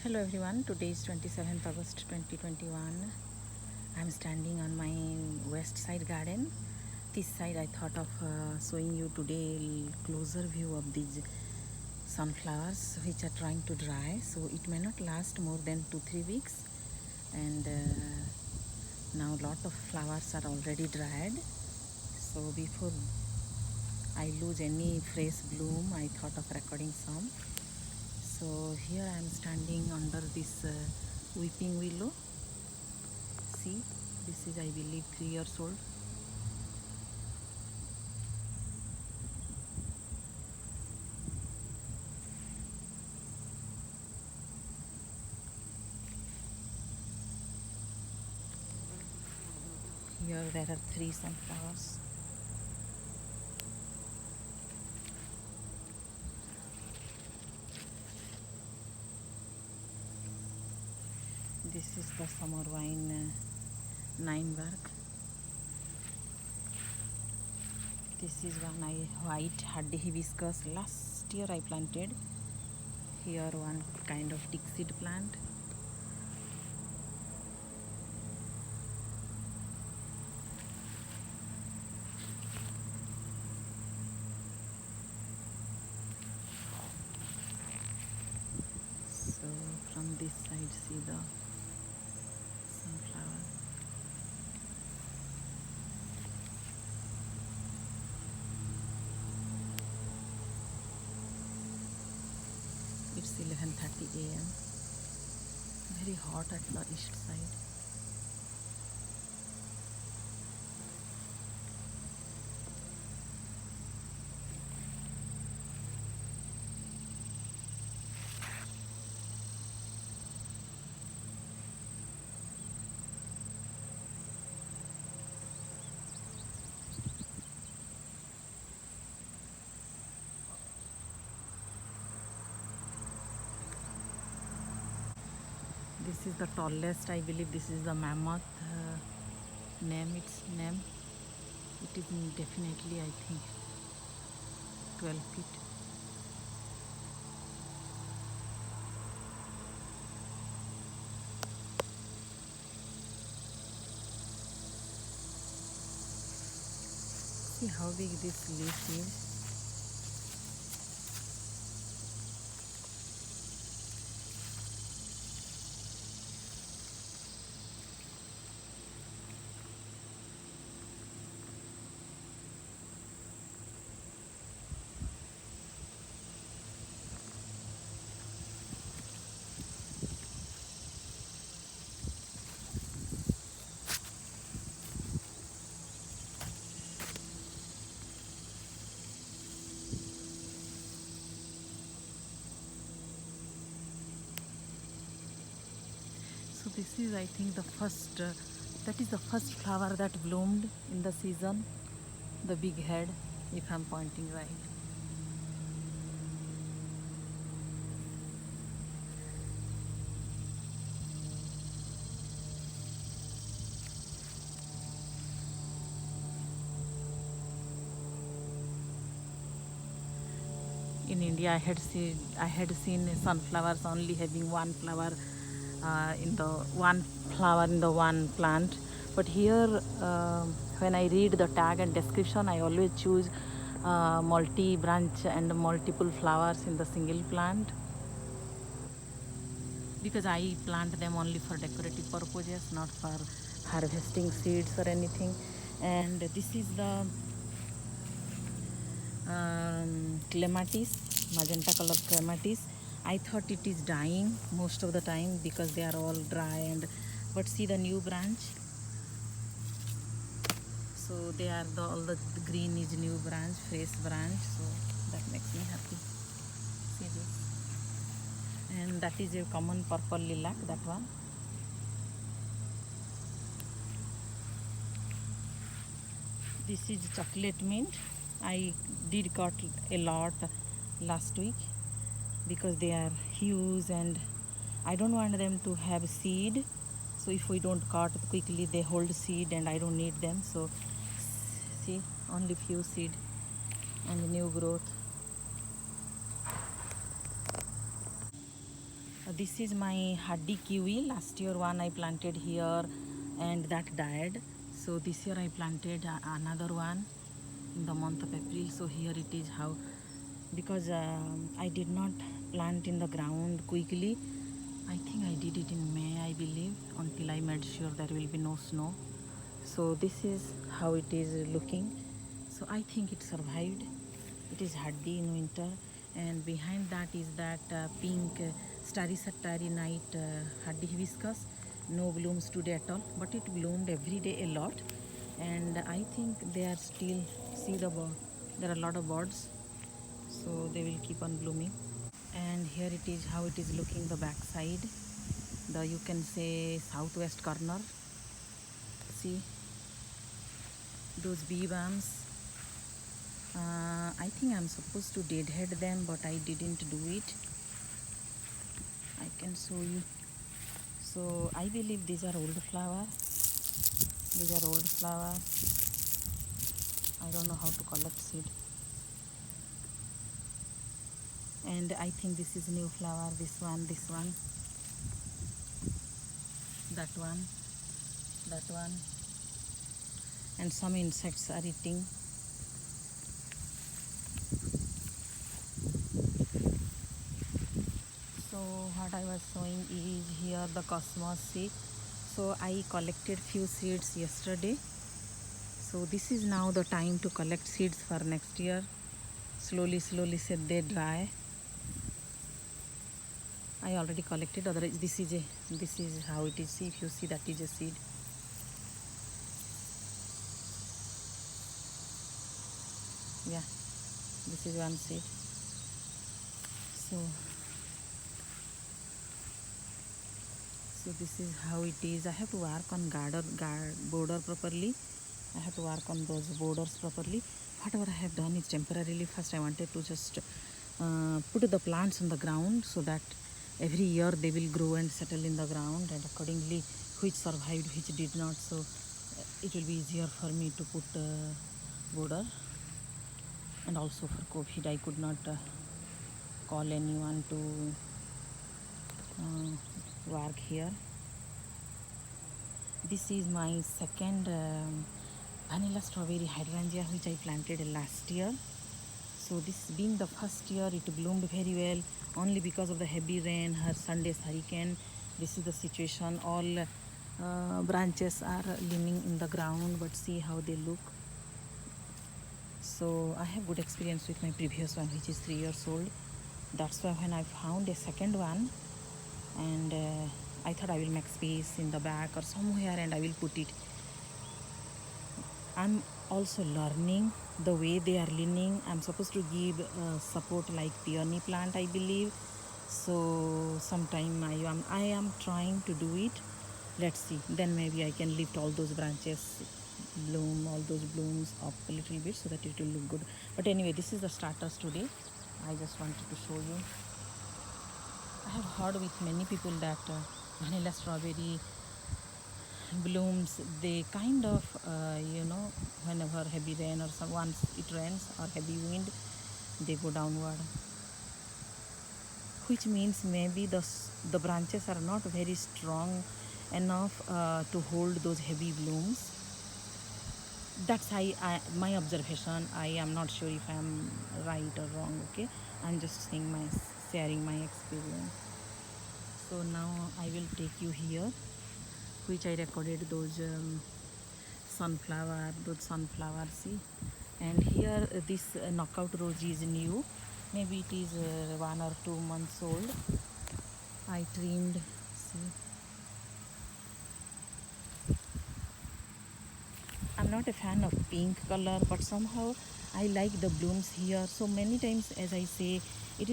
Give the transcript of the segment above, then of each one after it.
Hello everyone, today is 27th August 2021. I'm standing on my west side garden. This side I thought of showing you today closer view of these sunflowers which are trying to dry, so it may not last more than 2-3 weeks, and now lot of flowers are already dried. So before I lose any fresh bloom, I thought of recording some. So here I am standing under this weeping willow. See, this is I believe 3 years old. Here there are 3 sunflowers. This is the summer vine 9 bark. This is one white hardy hibiscus last year I planted. Here one kind of dixid plant. So from this side see the sunflower. It's 11:30 a.m. Very hot at the east side. This is the tallest, I believe this is the mammoth its name. It is definitely I think 12 feet. See how big this leaf is. So this is I think the first, that is the first flower that bloomed in the season, the big head, if I'm pointing right. In India I had seen sunflowers only having one flower in the one plant, but here when I read the tag and description I always choose multi branch and multiple flowers in the single plant, because I plant them only for decorative purposes, not for harvesting seeds or anything. And this is the clematis, magenta color clematis. I thought it is dying most of the time because they are all dry, and but see the new branch. So they are all the green is new branch, fresh branch. So that makes me happy. See this, and that is a common purple lilac. That one. This is chocolate mint. I did cut a lot last week because they are huge and I don't want them to have seed. So if we don't cut quickly, they hold seed and I don't need them. So see, only few seed and new growth. This is my hardy kiwi. Last year one I planted here and that died. So this year I planted another one in the month of April. So here it is how, because I did not plant in the ground quickly. I think I did it in May, I believe, until I made sure there will be no snow. So this is how it is looking. So I think it survived. It is hardy in winter, and behind that is that pink starry satire night hardy hibiscus. No blooms today at all, but it bloomed every day a lot, and I think they are still, see there are a lot of birds, so they will keep on blooming. And here it is how it is looking, the back side, the, you can say, southwest corner. See those bee balms. I think I'm supposed to deadhead them, but I didn't do it. I can show you. So I believe these are old flower. These are old flower. I don't know how to collect seed. And I think this is new flower. This one, that one, that one. And some insects are eating. So what I was showing is here the cosmos seed. So I collected few seeds yesterday. So this is now the time to collect seeds for next year. Slowly said they dry. I already collected. Otherwise, this is how it is. See, if you see, that is a seed. Yeah, this is one seed. So this is how it is. I have to work on border properly. I have to work on those borders properly. Whatever I have done is temporarily. First I wanted to just put the plants on the ground, so that every year they will grow and settle in the ground, and accordingly which survived, which did not. So it will be easier for me to put border. And also for COVID, I could not call anyone to work here. This is my second vanilla strawberry hydrangea, which I planted last year. So this being the first year, it bloomed very well, only because of the heavy rain, Sunday's hurricane. This is the situation. All branches are leaning in the ground, but see how they look. So I have good experience with my previous one, which is 3 years old. That's why when I found a second one, and I thought I will make space in the back or somewhere and I will put it. I'm also learning the way they are leaning. I'm supposed to give support like peony plant, I believe. So sometime I am trying to do it. Let's see. Then maybe I can lift all those branches, bloom all those blooms up a little bit, so that it will look good. But anyway, this is the starters today. I just wanted to show you. I have heard with many people that vanilla strawberry blooms, they kind of whenever heavy rain or once it rains or heavy wind, they go downward, which means maybe the branches are not very strong enough to hold those heavy blooms. That's my observation. I am not sure if I am right or wrong. Okay, I'm just sharing my experience. So now I will take you here, which I recorded those sunflower, see. And here this knockout rose is new. Maybe it is 1 or 2 months old. I trimmed, see. I'm not a fan of pink color, but somehow I like the blooms here. So many times, as I say, it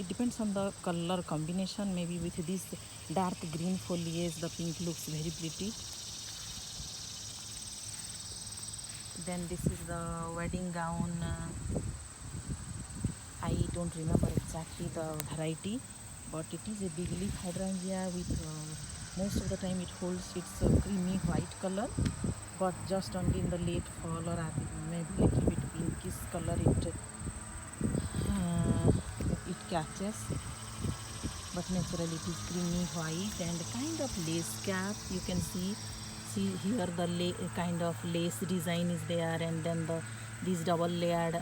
depends on the color combination. Maybe with this dark green foliage, the pink looks very pretty. Then this is the wedding gown. I don't remember exactly the variety, but it is a big leaf hydrangea with most of the time it holds its creamy white color, but just only in the late fall or maybe a little bit pinkish color it catches. but naturally it is creamy white and kind of lace cap. You can see here the kind of lace design is there, and then these double layered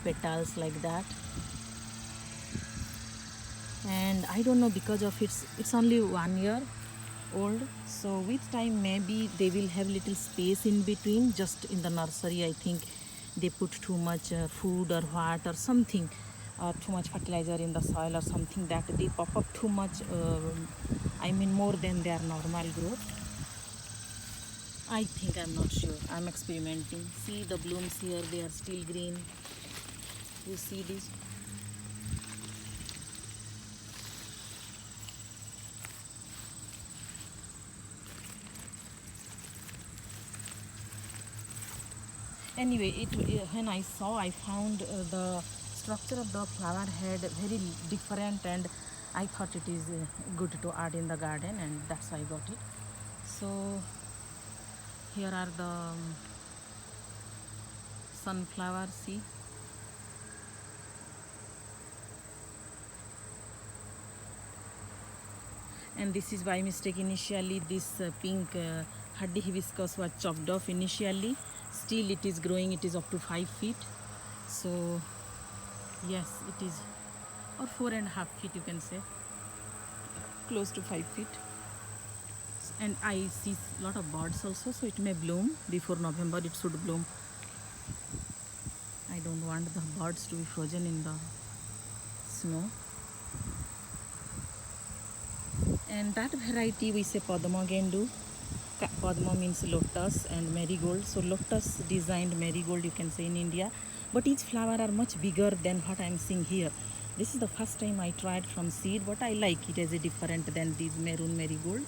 petals like that. And I don't know, because of it's only 1 year old, so with time maybe they will have little space in between. Just in the nursery, I think they put too much food or what or something, or too much fertilizer in the soil or something, that they pop up too much, I mean more than their normal growth, I think. I'm not sure, I'm experimenting. See the blooms here, they are still green. You see this? Anyway, when I saw, I found the structure of the flower head very different, and I thought it is good to add in the garden, and that's why I got it. So here are the sunflower, see. And this is by mistake, initially this pink hardy hibiscus was chopped off initially. Still it is growing, it is up to 5 feet. So yes, it is, or 4.5 feet you can say, close to 5 feet. And I see a lot of birds also, so it may bloom before November, it should bloom. I don't want the birds to be frozen in the snow. And that variety we say Padma Gendu. Padma means lotus, and marigold. So lotus designed marigold, you can say, in India. But each flower are much bigger than what I am seeing here. This is the first time I tried from seed, but I like it as a different than these maroon marigold.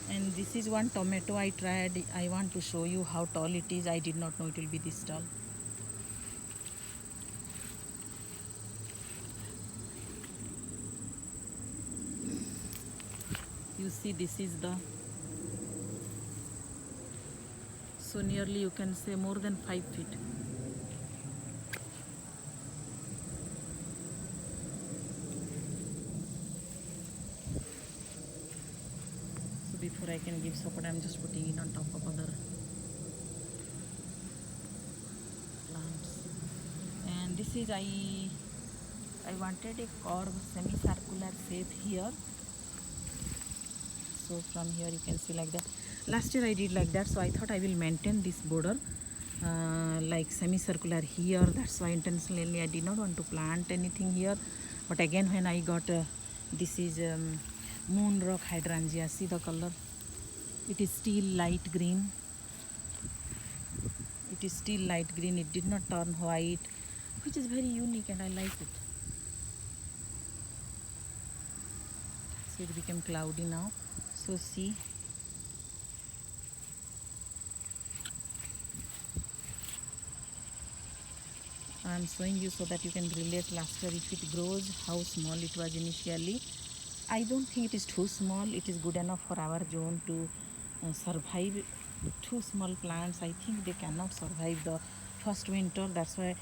And this is one tomato I tried. I want to show you how tall it is. I did not know it will be this tall. You see, this is the, so nearly you can say more than 5 feet. So before I can give support, I'm just putting it on top of other plants. And this is, I wanted a curve semicircular shape here. So from here you can see like that. Last year I did like that, so I thought I will maintain this border like semicircular here. That's why intentionally I did not want to plant anything here. But again, when I got this is moon rock hydrangea. See the color, it is still light green. It is still light green, it did not turn white, which is very unique and I like it. So it became cloudy now. So see, I am showing you so that you can relate last year if it grows, how small it was initially. I don't think it is too small. It is good enough for our zone to survive. Two small plants, I think they cannot survive the first winter. That's why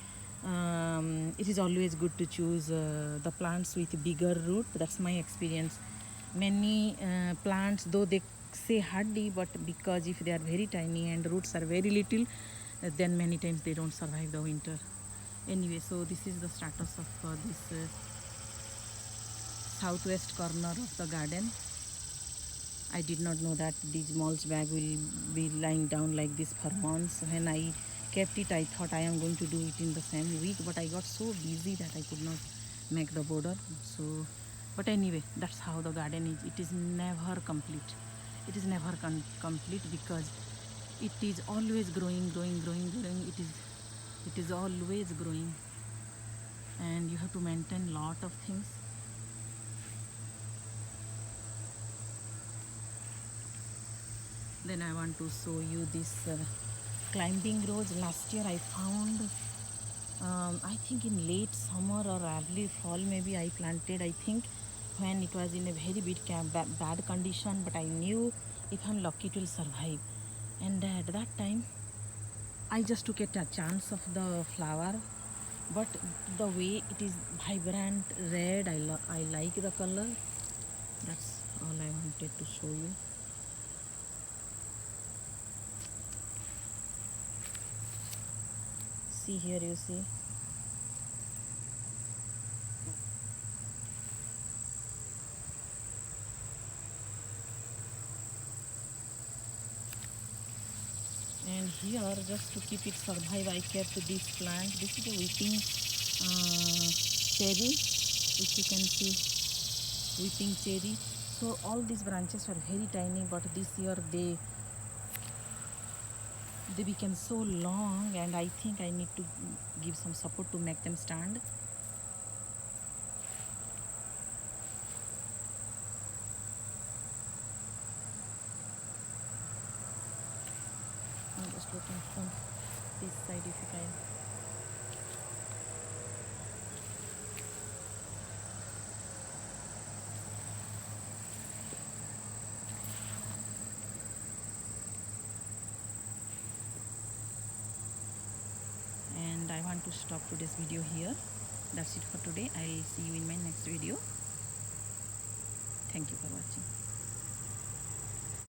it is always good to choose the plants with bigger root. That's my experience. Many plants, though they say hardy, but because if they are very tiny and roots are very little, then many times they don't survive the winter. Anyway, so this is the status of this southwest corner of the garden. I did not know that this mulch bag will be lying down like this for months. When I kept it, I thought I am going to do it in the same week, but I got so busy that I could not make the border. So, but anyway, that's how the garden is. It is never complete. It is never complete because it is always growing. It is always growing, and you have to maintain lot of things. Then I want to show you this climbing rose. Last year I found, I think in late summer or early fall maybe, I planted, I think, when it was in a very bad condition, but I knew if I'm lucky it will survive. And at that time I just took a chance of the flower, but the way it is vibrant red, I like the color. That's all I wanted to show you. See here, you see. And here, just to keep it survive, I kept this plant. This is a weeping cherry, if you can see, weeping cherry. So all these branches were very tiny, but this year they became so long, and I think I need to give some support to make them stand. I'm just looking from this side if you can. And I want to stop today's video here. That's it for today. I'll see you in my next video. Thank you for watching.